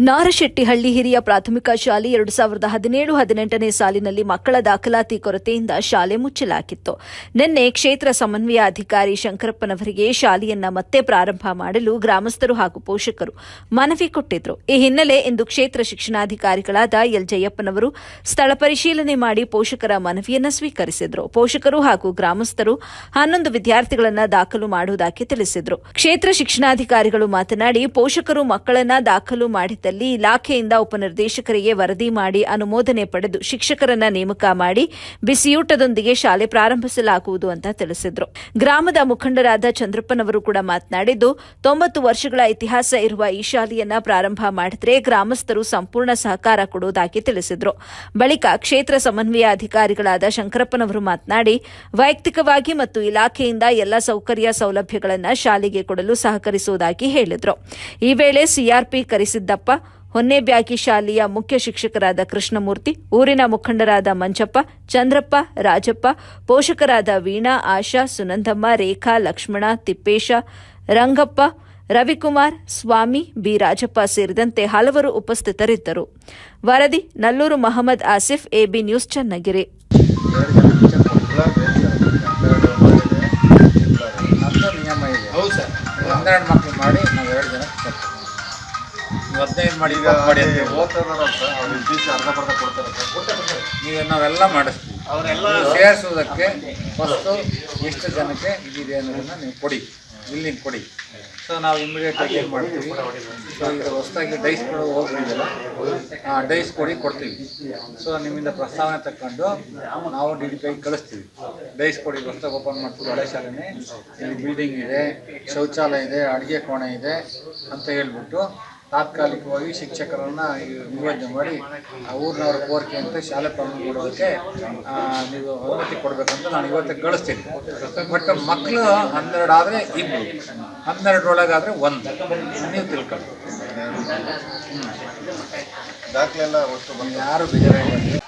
ನಾರಶೆಟ್ಟಿಹಳ್ಳಿ ಹಿರಿಯ ಪ್ರಾಥಮಿಕ ಶಾಲೆ 2017-18ನೇ ಸಾಲಿನಲ್ಲಿ ಮಕ್ಕಳ ದಾಖಲಾತಿ ಕೊರತೆಯಿಂದ ಶಾಲೆ ಮುಚ್ಚಲಾಗಿತ್ತು. ನಿನ್ನೆ ಕ್ಷೇತ್ರ ಸಮನ್ವಯ ಅಧಿಕಾರಿ ಶಂಕರಪ್ಪನವರಿಗೆ ಶಾಲೆಯನ್ನ ಮತ್ತೆ ಪ್ರಾರಂಭ ಮಾಡಲು ಗ್ರಾಮಸ್ಥರು ಹಾಗೂ ಪೋಷಕರು ಮನವಿ ಕೊಟ್ಟಿದ್ರು. ಈ ಹಿನ್ನೆಲೆ ಇಂದು ಕ್ಷೇತ್ರ ಶಿಕ್ಷಣಾಧಿಕಾರಿಗಳಾದ ಎಲ್ ಜಯಪ್ಪನವರು ಸ್ಥಳ ಪರಿಶೀಲನೆ ಮಾಡಿ ಪೋಷಕರ ಮನವಿಯನ್ನು ಸ್ವೀಕರಿಸಿದ್ರು. ಪೋಷಕರು ಹಾಗೂ ಗ್ರಾಮಸ್ಥರು 11 ವಿದ್ಯಾರ್ಥಿಗಳನ್ನು ದಾಖಲು ಮಾಡುವುದಾಗಿ ತಿಳಿಸಿದ್ರು. ಕ್ಷೇತ್ರ ಶಿಕ್ಷಣಾಧಿಕಾರಿಗಳು ಮಾತನಾಡಿ, ಪೋಷಕರು ಮಕ್ಕಳನ್ನ ದಾಖಲು ಮಾಡಿದ್ದಲ್ಲಿ ಇಲಾಖೆಯಿಂದ ಉಪನಿರ್ದೇಶಕರಿಗೆ ವರದಿ ಮಾಡಿ ಅನುಮೋದನೆ ಪಡೆದು ಶಿಕ್ಷಕರನ್ನ ನೇಮಕ ಮಾಡಿ ಬಿಸಿಯೂಟದೊಂದಿಗೆ ಶಾಲೆ ಪ್ರಾರಂಭಿಸಲಾಗುವುದು ಅಂತ ತಿಳಿಸಿದ್ರು. ಗ್ರಾಮದ ಮುಖಂಡರಾದ ಚಂದ್ರಪ್ಪನವರು ಕೂಡ ಮಾತನಾಡಿದ್ದು, 90 ವರ್ಷಗಳ ಇತಿಹಾಸ ಇರುವ ಈ ಶಾಲೆಯನ್ನ ಪ್ರಾರಂಭ ಮಾಡಿದ್ರೆ ಗ್ರಾಮಸ್ಥರು ಸಂಪೂರ್ಣ ಸಹಕಾರ ಕೊಡುವುದಾಗಿ ತಿಳಿಸಿದ್ರು. ಬಳಿಕ ಕ್ಷೇತ್ರ ಸಮನ್ವಯ ಅಧಿಕಾರಿಗಳಾದ ಶಂಕರಪ್ಪನವರು ಮಾತನಾಡಿ, ವೈಯಕ್ತಿಕವಾಗಿ ಮತ್ತು ಇಲಾಖೆಯಿಂದ ಎಲ್ಲ ಸೌಕರ್ಯ ಸೌಲಭ್ಯಗಳನ್ನು ಶಾಲೆಗೆ ಕೊಡಲು ಸಹಕರಿಸುವುದಾಗಿ ಹೇಳಿದರು. ಈ ವೇಳೆ ಸಿಆರ್ಪಿ ಕರಿಸಿದ್ದಪ್ಪ, ಹೊನ್ನೆಬ್ಯಾಗಿ ಶಾಲೆಯ ಮುಖ್ಯ ಶಿಕ್ಷಕರಾದ ಕೃಷ್ಣಮೂರ್ತಿ, ಊರಿನ ಮುಖಂಡರಾದ ಮಂಜಪ್ಪ, ಚಂದ್ರಪ್ಪ, ರಾಜಪ್ಪ, ಪೋಷಕರಾದ ವೀಣಾ, ಆಶಾ, ಸುನಂದಮ್ಮ, ರೇಖಾ, ಲಕ್ಷ್ಮಣ, ತಿಪ್ಪೇಶ, ರಂಗಪ್ಪ, ರವಿಕುಮಾರ್, ಸ್ವಾಮಿ, ಬಿ ರಾಜಪ್ಪ ಸೇರಿದಂತೆ ಹಲವರು ಉಪಸ್ಥಿತರಿದ್ದರು. ವರದಿ ನಲ್ಲೂರು ಮಹಮ್ಮದ್ ಆಸಿಫ್, ಎಬಿ ನ್ಯೂಸ್, ಚನ್ನಗಿರಿ. ನಾವೆಲ್ಲ ಮಾಡಿಸ್ತೀವಿ. ಅವರೆಲ್ಲ ಸೇರಿಸೋದಕ್ಕೆ ಫಸ್ಟು ಎಷ್ಟು ಜನಕ್ಕೆ ಇದಿದೆ ಅನ್ನೋದನ್ನು ನೀವು ಕೊಡಿ, ಬಿಲ್ಲಿಂಗ್ ಕೊಡಿ. ಸೊ ನಾವು ಇಮಿಡಿಯೇಟಾಗಿ ಏನು ಮಾಡ್ತೀವಿ, ಸೊ ಈಗ ಹೊಸದಾಗಿ ಡೈಸ್ ಕೊಡೋದು ಹೋಗ್ತಿದ್ದಲ್ಲ, ಡೈಸ್ ಕೊಡ್ತೀವಿ. ಸೊ ನಿಮ್ಮಿಂದ ಪ್ರಸ್ತಾವನೆ ತಗೊಂಡು ನಾವು DDPI ಕಳಿಸ್ತೀವಿ. ಡೈಸ್ ಕೊಡಿ, ಹೊಸದಾಗಿ ಓಪನ್ ಮಾಡ್ತೀವಿ, ಹಳೆ ಶಾಲೆನೇ, ಇಲ್ಲಿ ಬಿಲ್ಡಿಂಗ್ ಇದೆ, ಶೌಚಾಲಯ ಇದೆ, ಅಡುಗೆ ಕೋಣೆ ಇದೆ ಅಂತ ಹೇಳ್ಬಿಟ್ಟು ತಾತ್ಕಾಲಿಕವಾಗಿ ಶಿಕ್ಷಕರನ್ನು ನಿಯೋಜನೆ ಮಾಡಿ ಊರಿನವರ ಕೋರಿಕೆ ಅಂತ ಶಾಲೆ ಪ್ರಾರಂಭ ಮಾಡೋದಕ್ಕೆ ನೀವು ಅನುಮತಿ ಕೊಡಬೇಕಂತ ನಾನು ಇವತ್ತು ಕಳಿಸ್ತೀನಿ. ಬಟ್ ಮಕ್ಕಳು 12 ಆದರೆ 2, 12ರೊಳಗಾದರೆ 1 ನೀವು ತಿಳ್ಕೊಳ್ಳಿ. ದಾಖಲೆಲ್ಲ ಒಟ್ಟು ಯಾರು ಬೇಜಾರಾಗಿ